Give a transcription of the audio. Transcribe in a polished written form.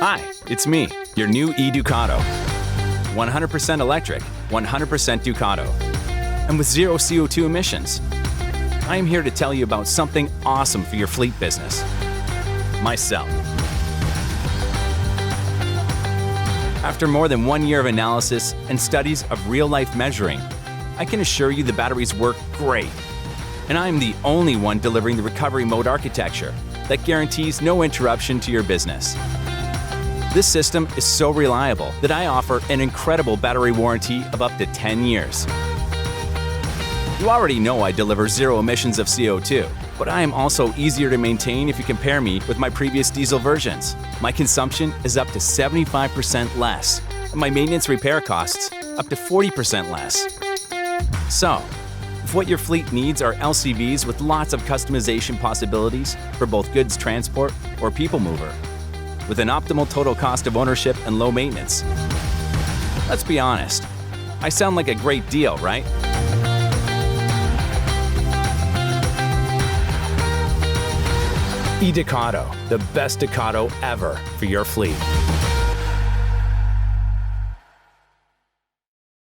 Hi, it's me, your new e-Ducato. 100% electric, 100% Ducato. And with zero CO2 emissions. I am here to tell you about something awesome for your fleet business. Myself. After more than 1 year of analysis and studies of real-life measuring, I can assure you the batteries work great. And I am the only one delivering the recovery mode architecture that guarantees no interruption to your business. This system is so reliable that I offer an incredible battery warranty of up to 10 years. You already know I deliver zero emissions of CO2, but I am also easier to maintain if you compare me with my previous diesel versions. My consumption is up to 75% less, and my maintenance repair costs up to 40% less. So, if what your fleet needs are LCVs with lots of customization possibilities for both goods transport or people mover, with an optimal total cost of ownership and low maintenance, let's be honest, I sound like a great deal, right? e-Ducato, the best Ducato ever for your fleet.